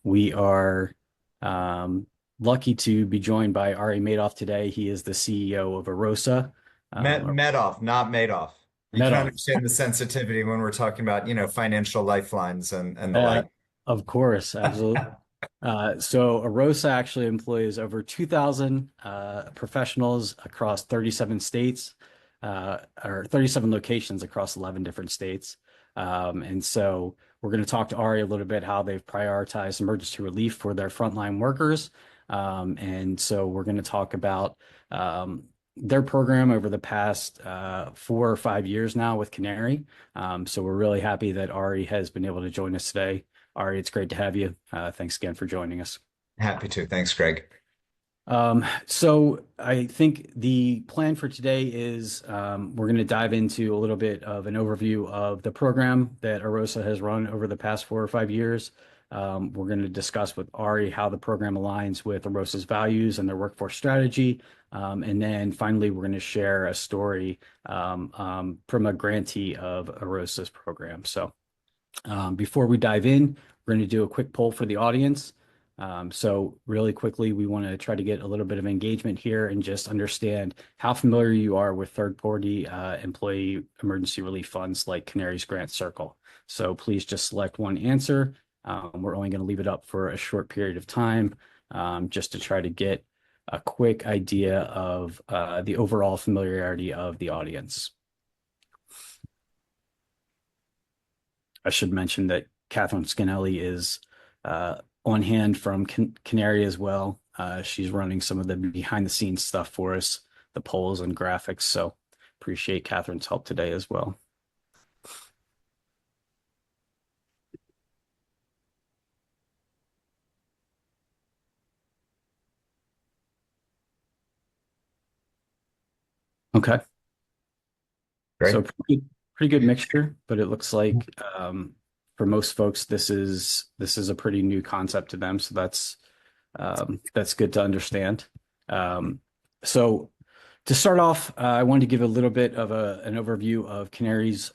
We are lucky to be joined by Ari Medoff today. He is the CEO of Arosa. Um, Medoff, not Madoff. You can Medoff, understand the sensitivity when we're talking about, financial lifelines and the uh, like. of course, absolutely. So Arosa actually employs over 2,000 professionals across 37 states, or 37 locations across 11 different states. And so we're going to talk to Ari a little bit how they've prioritized emergency relief for their frontline workers. And so we're going to talk about their program over the past 4 or 5 years now with Canary. So we're really happy that Ari has been able to join us today. Ari, it's great to have you. Thanks again for joining us. Happy to. Thanks, Greg. So I think the plan for today is we're going to dive into a little bit of an overview of the program that Arosa has run over the past 4 or 5 years. We're going to discuss with Ari how the program aligns with Arosa's values and their workforce strategy. And then finally, we're going to share a story from a grantee of Arosa's program. So before we dive in, we're going to do a quick poll for the audience. So really quickly, we want to try to get a little bit of engagement here and just understand how familiar you are with third-party employee emergency relief funds like Canary's Grant Circle. So please just select one answer. We're only going to leave it up for a short period of time just to try to get a quick idea of the overall familiarity of the audience. I should mention that Catherine Scanelli is on hand from Canary as well. She's running some of the behind the scenes stuff for us, the polls and graphics. So appreciate Catherine's help today as well. Okay. So Greg? pretty good mixture, but it looks like for most folks this is a pretty new concept to them. So that's good to understand. Um, so to start off, I wanted to give a little bit of an overview of Canary's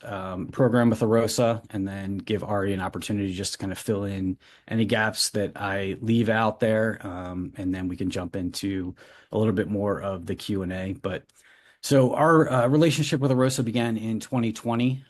program with Arosa, and then give Ari an opportunity just to kind of fill in any gaps that I leave out there, and then we can jump into a little bit more of the Q&A. But so our relationship with Arosa began in 2020.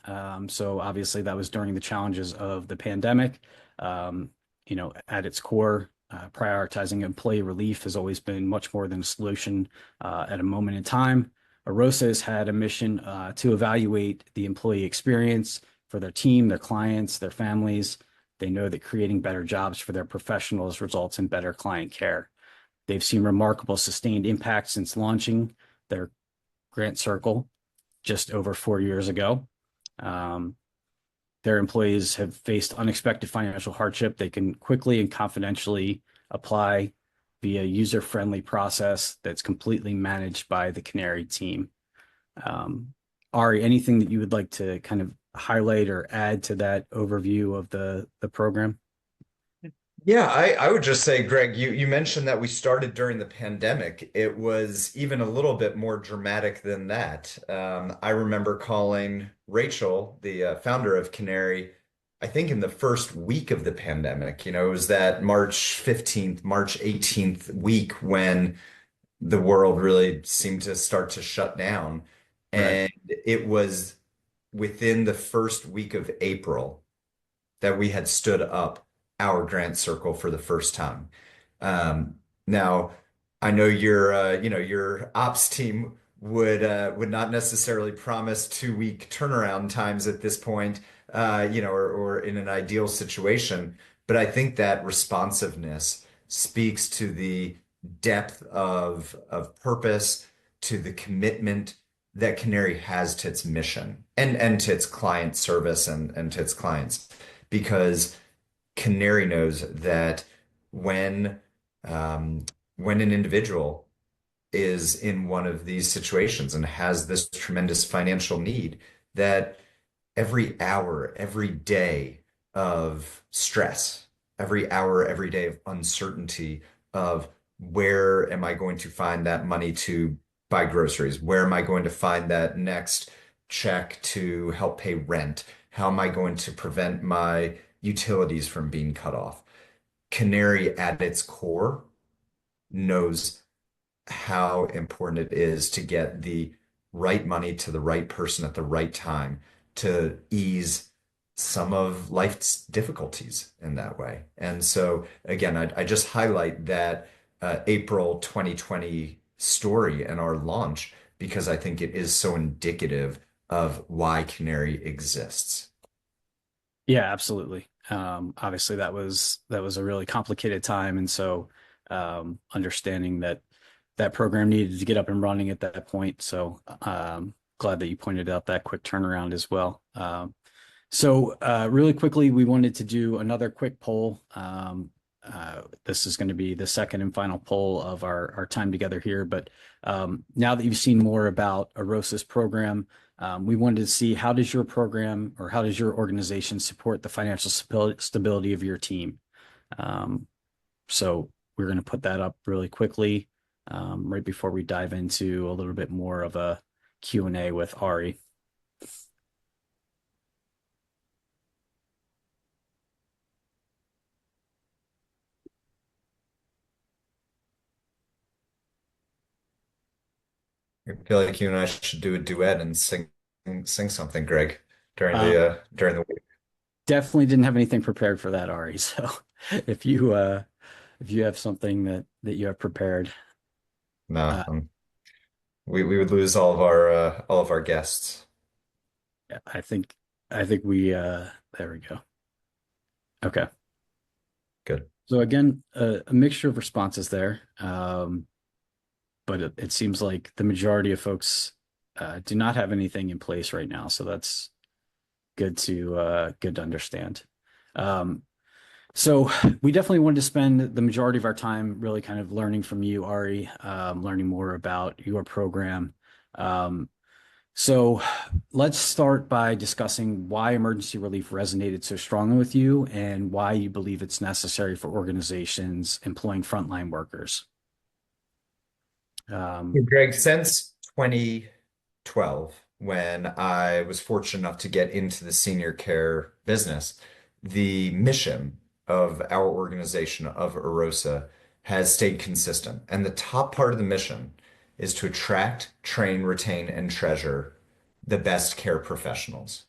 So obviously that was during the challenges of the pandemic. At its core, prioritizing employee relief has always been much more than a solution at a moment in time. Arosa has had a mission to evaluate the employee experience for their team, their clients, their families. They know that creating better jobs for their professionals results in better client care. They've seen remarkable sustained impact since launching their Grant Circle just over 4 years ago. Um, their employees have faced unexpected financial hardship. They can quickly and confidentially apply via user-friendly process that's completely managed by the Canary team. Ari, anything that you would like to kind of highlight or add to that overview of the program? Yeah, I would just say, Greg, you mentioned that we started during the pandemic. It was even a little bit more dramatic than that. I remember calling Rachel, the founder of Canary, I think in the first week of the pandemic. It was that March 15th, March 18th week when the world really seemed to start to shut down. Right. And it was within the first week of April that we had stood up our grant circle for the first time. Now, I know your ops team would not necessarily promise 2 week turnaround times at this point, or in an ideal situation. But I think that responsiveness speaks to the depth of purpose, to the commitment that Canary has to its mission and to its client service and to its clients. Because Canary knows that when um, when an individual is in one of these situations and has this tremendous financial need, that every hour, every day of stress, every hour, every day of uncertainty of where am I going to find that money to buy groceries? Where am I going to find that next check to help pay rent? How am I going to prevent my, utilities from being cut off. Canary at its core knows how important it is to get the right money to the right person at the right time to ease some of life's difficulties in that way. And so, again, I just highlight that April 2020 story and our launch because I think it is so indicative of why Canary exists. Yeah, absolutely. Obviously, that was a really complicated time, and so understanding that that program needed to get up and running at that point. So glad that you pointed out that quick turnaround as well. Really quickly, we wanted to do another quick poll. This is going to be the second and final poll of our time together here. But now that you've seen more about Arosa's program, we wanted to see how does your program or how does your organization support the financial stability of your team? Um, so we're going to put that up really quickly right before we dive into a little bit more of a Q&A with Ari. I feel like you and I should do a duet and sing something, Greg, Uh, during the week. Definitely didn't have anything prepared for that, Ari. So if you if you have something that you have prepared, No, uh, we would lose all of our guests. yeah, I think we there we go. Okay. Good. So again, a mixture of responses there, but it seems like the majority of folks do not have anything in place right now. So that's good to understand. Um, So we definitely wanted to spend the majority of our time really kind of learning from you, Ari, learning more about your program. Um, so let's start by discussing why emergency relief resonated so strongly with you and why you believe it's necessary for organizations employing frontline workers. Um, Hey, Greg, since 2012, when I was fortunate enough to get into the senior care business, the mission of our organization of Arosa has stayed consistent. And the top part of the mission is to attract, train, retain, and treasure the best care professionals.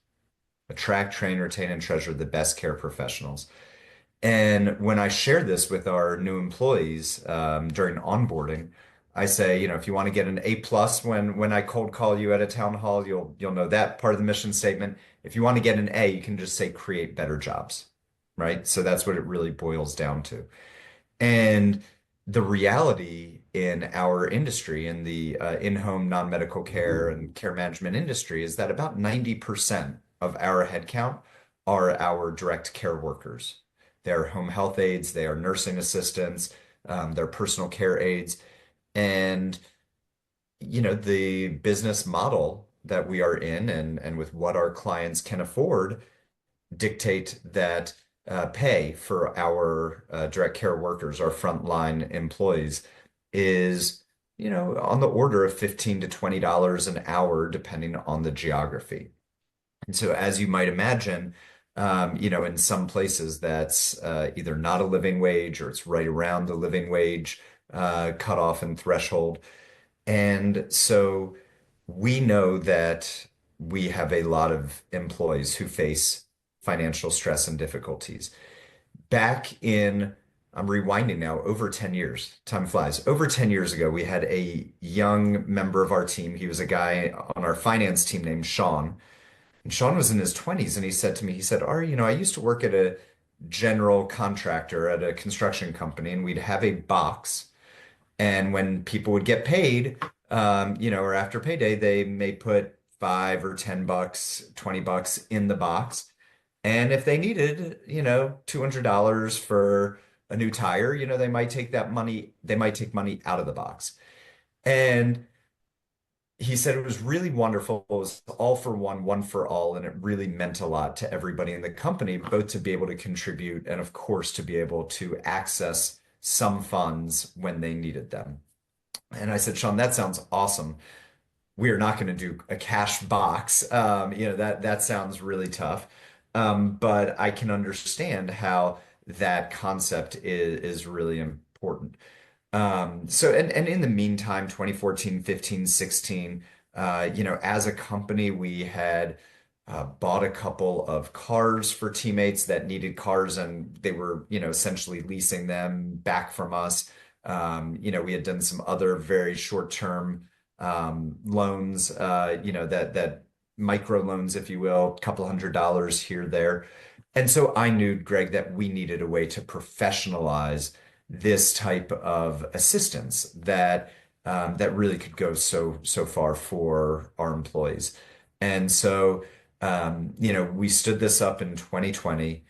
Attract, train, retain, and treasure the best care professionals. And when I share this with our new employees during onboarding, I say, if you want to get an A plus when I cold call you at a town hall, you'll know that part of the mission statement. If you want to get an A, you can just say create better jobs, right? So that's what it really boils down to. And the reality in our industry, in the in-home non-medical care and care management industry, is that about 90% of our headcount are our direct care workers. They're home health aides, they are nursing assistants, they're personal care aides. And, the business model that we are in and with what our clients can afford dictate that pay for our direct care workers, our frontline employees, is, on the order of 15 to $20 an hour, depending on the geography. And so, as you might imagine, in some places that's either not a living wage or it's right around the living wage cutoff and threshold. And so we know that we have a lot of employees who face financial stress and difficulties. Back in, I'm rewinding now, over 10 years, time flies. Over 10 years ago, we had a young member of our team. He was a guy on our finance team named Sean. And Sean was in his 20s and he said to me, he said, Ari, I used to work at a general contractor at a construction company, and we'd have a box. And when people would get paid, or after payday, they may put $5 or $10, $20 in the box. And if they needed, $200 for a new tire, they might take that money, they might take money out of the box. And he said it was really wonderful. It was all for one, one for all, and it really meant a lot to everybody in the company, both to be able to contribute and, of course, to be able to access some funds when they needed them. And I said, Sean, that sounds awesome. We are not going to do a cash box. That sounds really tough. But I can understand how that concept is really important. And in the meantime, 2014, 15, 16, as a company, we had bought a couple of cars for teammates that needed cars, and they were, essentially leasing them back from us. We had done some other very short-term loans, that micro loans, if you will, a couple $100 here, there. And so I knew, Greg, that we needed a way to professionalize this type of assistance that really could go so far for our employees. And so we stood this up in 2020.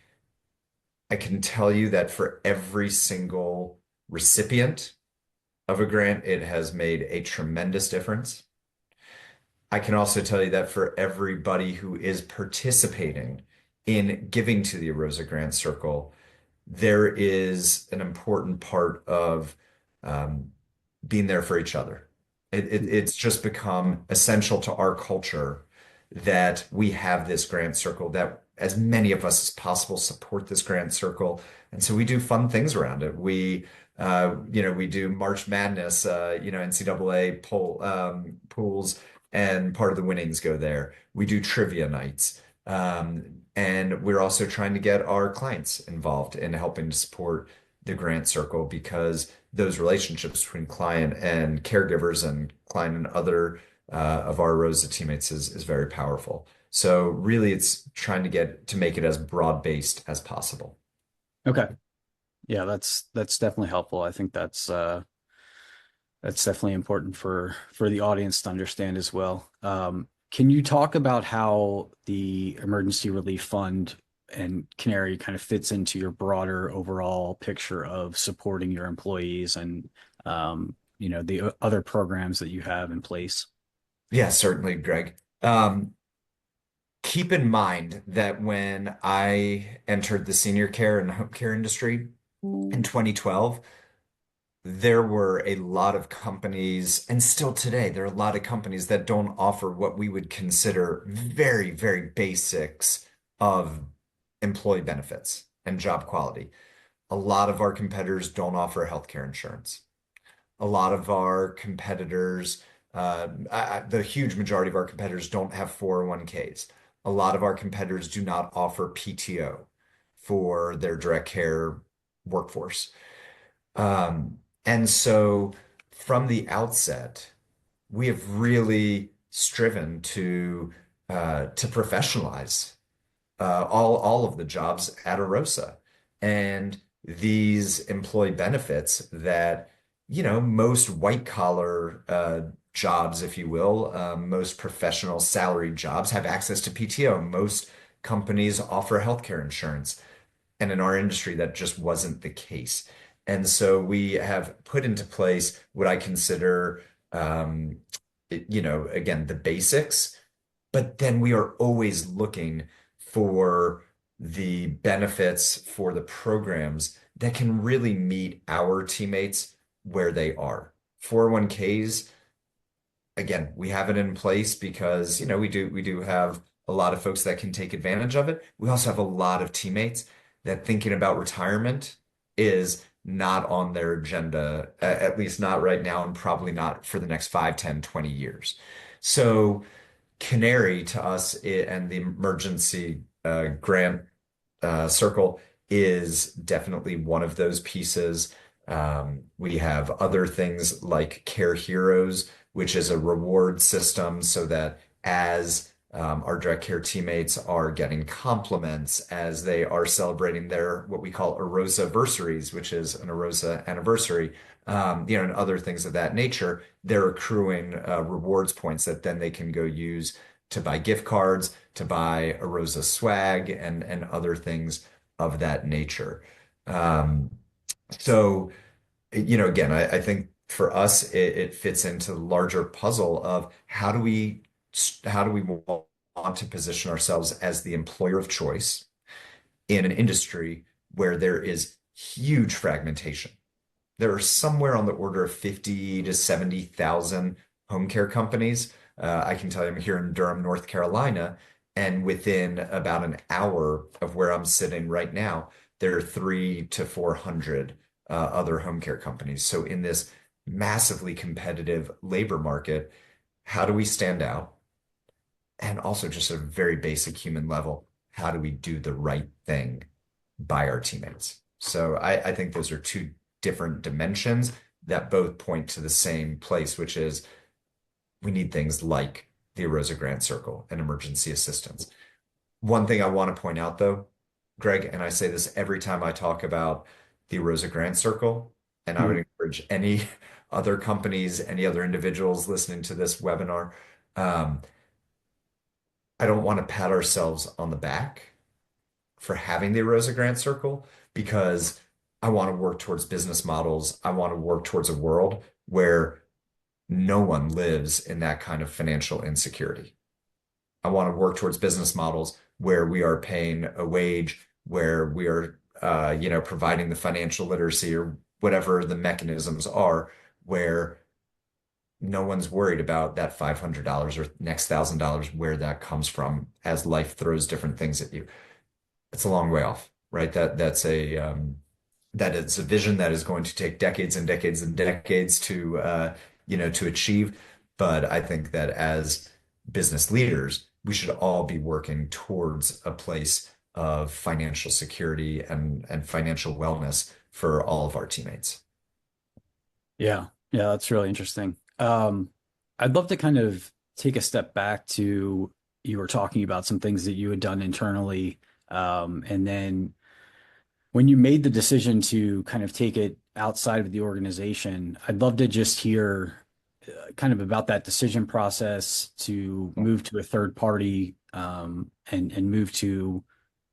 I can tell you that for every single recipient of a grant, it has made a tremendous difference. I can also tell you that for everybody who is participating in giving to the Arosa Grant Circle, there is an important part of um, being there for each other. It's just become essential to our culture that we have this grant circle, that as many of us as possible support this grant circle. And so we do fun things around it. We do March Madness, NCAA pools, and part of the winnings go there. We do trivia nights. And we're also trying to get our clients involved in helping to support the grant circle, because those relationships between client and caregivers and client and other of our Rosa teammates is very powerful. So really, it's trying to make it as broad-based as possible. Okay. Yeah, that's definitely helpful. I think that's definitely important for the audience to understand as well. Can you talk about how the Emergency Relief Fund and Canary kind of fits into your broader overall picture of supporting your employees and the other programs that you have in place? Yeah, certainly, Greg. Keep in mind that when I entered the senior care and home care industry in 2012, there were a lot of companies, and still today, there are a lot of companies that don't offer what we would consider very, very basics of employee benefits and job quality. A lot of our competitors don't offer healthcare insurance. A lot of our competitors, the huge majority of our competitors don't have 401ks. A lot of our competitors do not offer PTO for their direct care workforce. And so from the outset, we have really striven to professionalize all of the jobs at Arosa. And these employee benefits that, most white collar jobs, if you will, most professional salaried jobs have access to PTO. Most companies offer healthcare insurance. And in our industry, that just wasn't the case. And so we have put into place what I consider, again, the basics, but then we are always looking for the benefits, for the programs that can really meet our teammates where they are. 401ks, again, we have it in place because, we do have a lot of folks that can take advantage of it. We also have a lot of teammates that thinking about retirement is not on their agenda, at least not right now, and probably not for the next 5, 10, 20 years. So Canary to us, and the emergency grant circle is definitely one of those pieces. We have other things like Care Heroes, which is a reward system so that as our direct care teammates are getting compliments as they are celebrating their what we call Arosa anniversaries, which is an Arosa anniversary, and other things of that nature, they're accruing rewards points that then they can go use to buy gift cards, to buy Arosa swag, and other things of that nature. Um, so, again, I think for us, it fits into the larger puzzle of how do we want to position ourselves as the employer of choice in an industry where there is huge fragmentation. There are somewhere on the order of 50 to 70,000 home care companies. I can tell you I'm here in Durham, North Carolina, And within about an hour of where I'm sitting right now, there are 300 to 400 other home care companies. So in this massively competitive labor market, how do we stand out? And also just at a very basic human level, how do we do the right thing by our teammates? So I think those are two different dimensions that both point to the same place, which is we need things like the Arosa Grant Circle and emergency assistance. One thing I want to point out though, Greg, and I say this every time I talk about the Arosa Grant Circle, and I would Mhm. encourage any other companies, any other individuals listening to this webinar, um, I don't want to pat ourselves on the back for having the Arosa Grant Circle because I want to work towards business models. I want to work towards a world where no one lives in that kind of financial insecurity. I want to work towards business models where we are paying a wage, where we are, providing the financial literacy or whatever the mechanisms are, where no one's worried about that $500 or next $1,000, where that comes from as life throws different things at you. It's a long way off, right? That is a vision that is going to take decades and decades and decades to achieve. But I think that as business leaders, we should all be working towards a place of financial security and financial wellness for all of our teammates. Yeah, yeah, that's really interesting. I'd love to kind of take a step back to you were talking about some things that you had done internally, and then when you made the decision to kind of take it outside of the organization, I'd love to just hear kind of about that decision process to move to a third party, and move to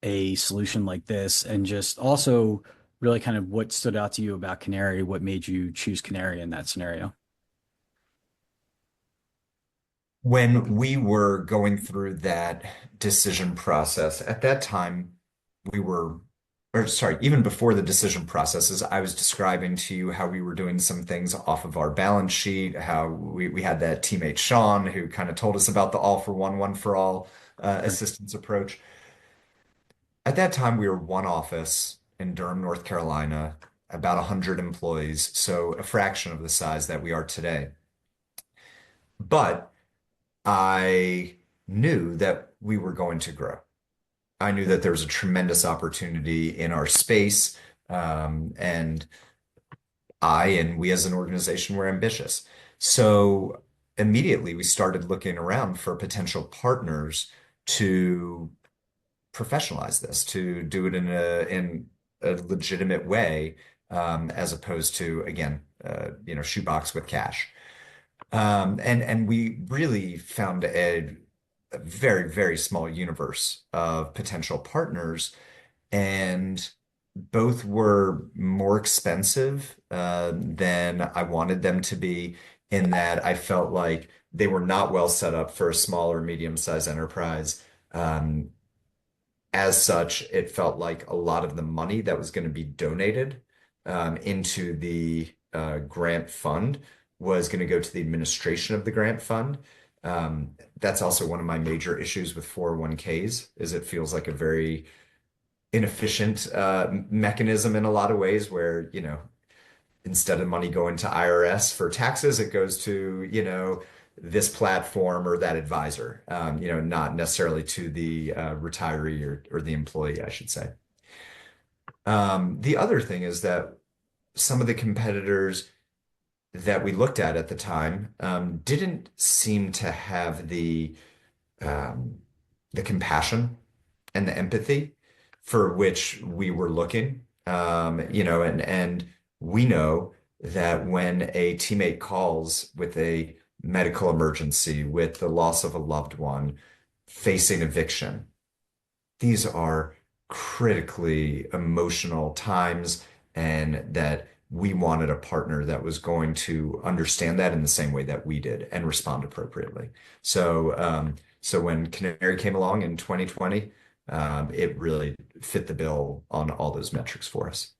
a solution like this, and just also really kind of what stood out to you about Canary, what made you choose Canary in that scenario. When we were going through that decision process, at that time, we were, or sorry, even before the decision processes, I was describing to you how we were doing some things off of our balance sheet, how we had that teammate Sean who kind of told us about the all for one for all Right. assistance approach. At that time, we were one office in Durham, North Carolina, about 100 employees, so a fraction of the size that we are today. But I knew that we were going to grow. I knew that there was a tremendous opportunity in our space, and I and we as an organization were ambitious. So immediately we started looking around for potential partners to professionalize this, to do it in a legitimate way, as opposed to, again, shoebox with cash. And we really found a very, very small universe of potential partners, and both were more expensive than I wanted them to be, in that I felt like they were not well set up for a small or medium-sized enterprise. Um, as such, it felt like a lot of the money that was going to be donated into the grant fund was going to go to the administration of the grant fund. That's also one of my major issues with 401ks, is it feels like a very inefficient mechanism in a lot of ways where, instead of money going to IRS for taxes, it goes to, this platform or that advisor, not necessarily to the retiree or the employee, I should say. The other thing is that some of the competitors that we looked at the time didn't seem to have um, the compassion and the empathy for which we were looking. And we know that when a teammate calls with a medical emergency, with the loss of a loved one, facing eviction, these are critically emotional times, and that we wanted a partner that was going to understand that in the same way that we did and respond appropriately. So when Canary came along in 2020, it really fit the bill on all those metrics for us.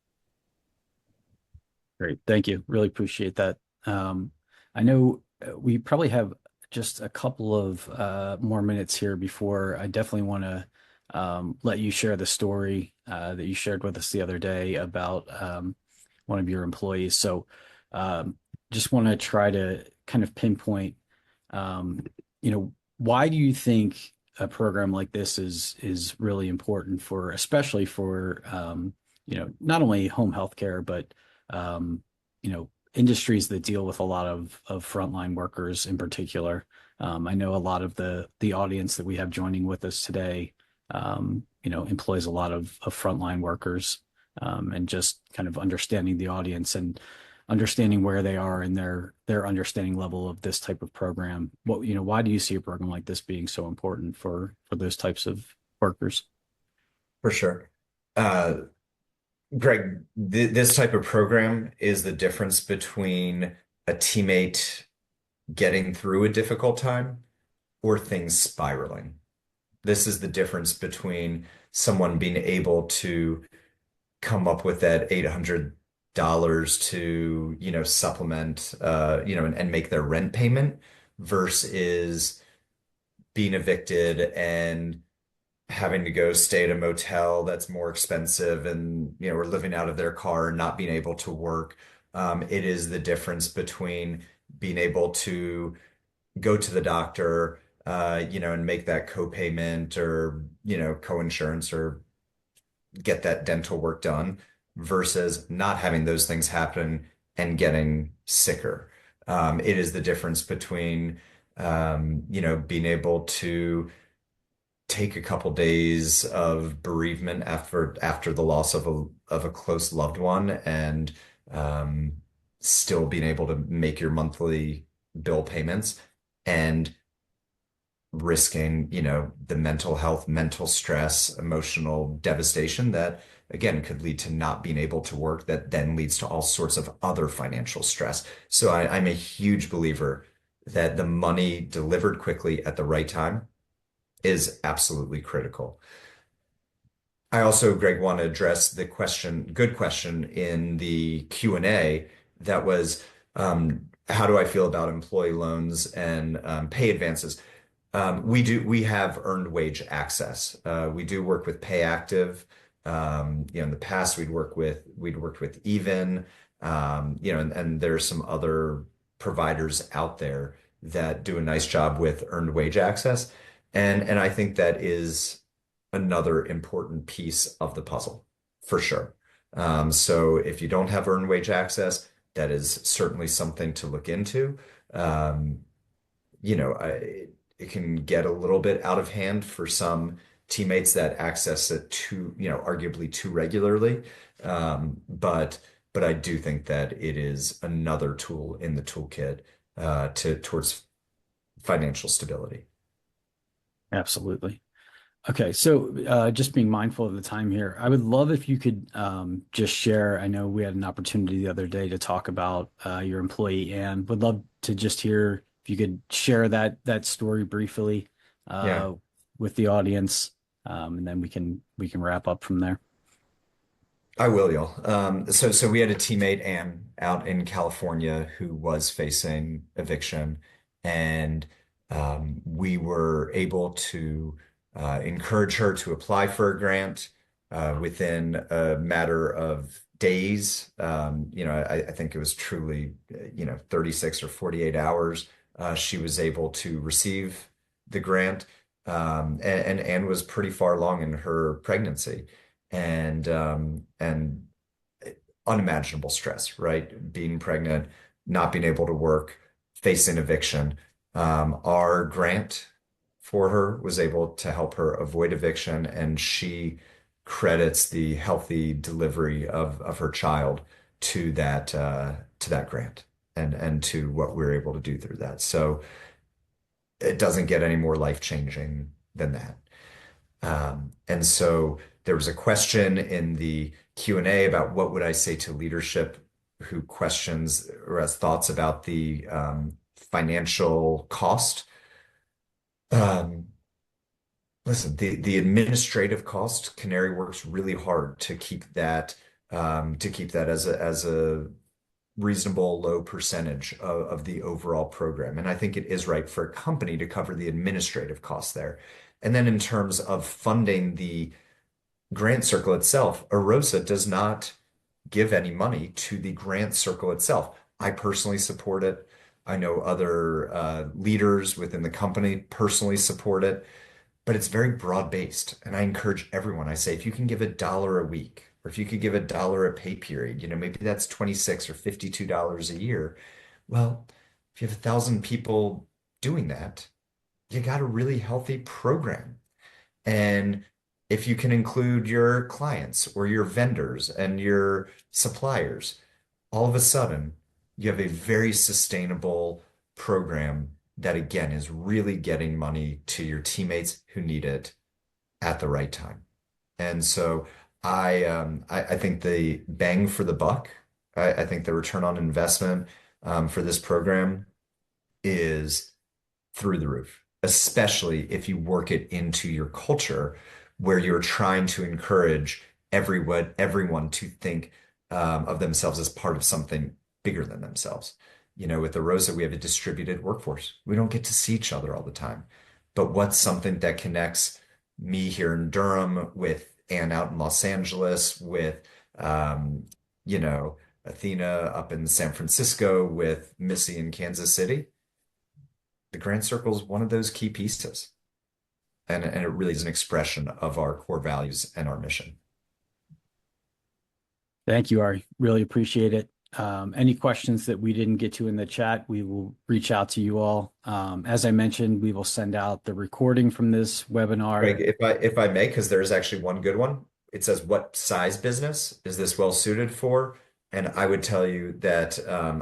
Great. Thank you. Really appreciate that. I know we probably have just a couple of more minutes here before I definitely want to let you share the story that you shared with us the other day about one of your employees. So, just want to try to kind of pinpoint, um, why do you think a program like this is really important for, especially for, not only home health care, but industries that deal with a lot of frontline workers in particular. I know a lot of the audience that we have joining with us today, employs a lot of frontline workers, and just kind of understanding the audience and understanding where they are in their understanding level of this type of program. Why do you see a program like this being so important for those types of workers? For sure. Uh, Greg, th this type of program is the difference between a teammate getting through a difficult time or things spiraling. This is the difference between someone being able to come up with that $800 to, supplement, and make their rent payment versus being evicted and having to go stay at a motel that's more expensive and, or living out of their car and not being able to work. It is the difference between being able to go to the doctor, and make that copayment or, co-insurance or get that dental work done versus not having those things happen and getting sicker. It is the difference between, being able to take a couple days of bereavement after the loss of a close loved one and um, still being able to make your monthly bill payments and risking, the mental health, mental stress, emotional devastation that again could lead to not being able to work that then leads to all sorts of other financial stress. So I'm a huge believer that the money delivered quickly at the right time is absolutely critical. I also, Greg, want to address the good question in the Q&A that was, how do I feel about employee loans and pay advances? We have earned wage access. We do work with Pay Active. In the past we'd worked with Even, and there's some other providers out there that do a nice job with earned wage access. And I think that is another important piece of the puzzle for sure. So if you don't have earned wage access, that is certainly something to look into. Um, it can get a little bit out of hand for some teammates that access it too, arguably too regularly. But I do think that it is another tool in the toolkit towards financial stability. Absolutely. Okay, so just being mindful of the time here, I would love if you could just share. I know we had an opportunity the other day to talk about your employee, and would love to just hear if you could share that story briefly Yeah. uh, with the audience, and then we can wrap up from there. I will, y'all. So we had a teammate, Ann, out in California who was facing eviction, and we were able to encourage her to apply for a grant within a matter of days. I think it was truly, 36 or 48 hours. She was able to receive the grant, and Ann was pretty far along in her pregnancy and unimaginable stress, right? Being pregnant, not being able to work, facing eviction. Our grant for her was able to help her avoid eviction, and she credits the healthy delivery of her child to that grant and to what we were able to do through that. So it doesn't get any more life-changing than that. And so there was a question in the Q&A about what would I say to leadership who questions or has thoughts about the financial cost. Um, Listen, the administrative cost, Canary works really hard to keep that as a reasonable low percentage of the overall program. And I think it is right for a company to cover the administrative costs there. And then in terms of funding the grant circle itself, Arosa does not give any money to the grant circle itself. I personally support it. I know other leaders within the company personally support it, but it's very broad-based. And I encourage everyone. I say, if you can give $1 a week, or if you could give $1 a pay period, maybe that's 26 or $52 a year. Well, if you have 1,000 people doing that, you got a really healthy program. And if you can include your clients or your vendors and your suppliers, all of a sudden you have a very sustainable program that, again, is really getting money to your teammates who need it at the right time. And so I think the bang for the buck, I think the return on investment for this program is through the roof, especially if you work it into your culture where you're trying to encourage everyone to think of themselves as part of something bigger than themselves. With the Rosa, we have a distributed workforce. We don't get to see each other all the time. But what's something that connects me here in Durham with Ann out in Los Angeles, with Athena up in San Francisco, with Missy in Kansas City? The Grand Circle is one of those key pieces. And it really is an expression of our core values and our mission. Thank you, Ari. Really appreciate it. Any questions that we didn't get to in the chat, we will reach out to you all. As I mentioned, we will send out the recording from this webinar. Greg, if I may, because there's actually one good one. It says, what size business is this well suited for? And I would tell you that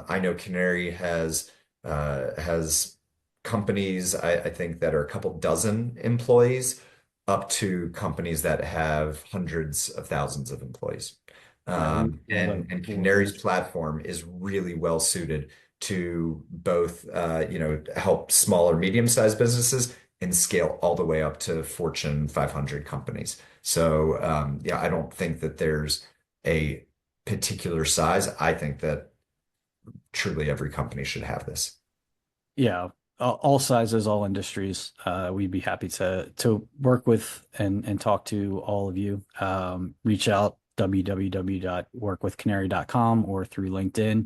I know Canary has companies, I think, that are a couple dozen employees up to companies that have hundreds of thousands of employees. And Canary's platform is really well suited to both, help smaller, medium-sized businesses and scale all the way up to Fortune 500 companies. So, yeah, I don't think that there's a particular size. I think that truly every company should have this. Yeah, all sizes, all industries. We'd be happy to work with and talk to all of you. Reach out www.workwithcanary.com or through LinkedIn.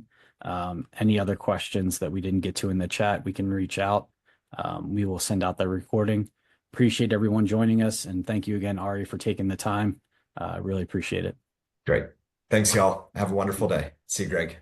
Any other questions that we didn't get to in the chat, we can reach out. We will send out the recording. Appreciate everyone joining us, and thank you again, Ari, for taking the time. Really appreciate it. Great. Thanks, y'all. Have a wonderful day. See you, Greg.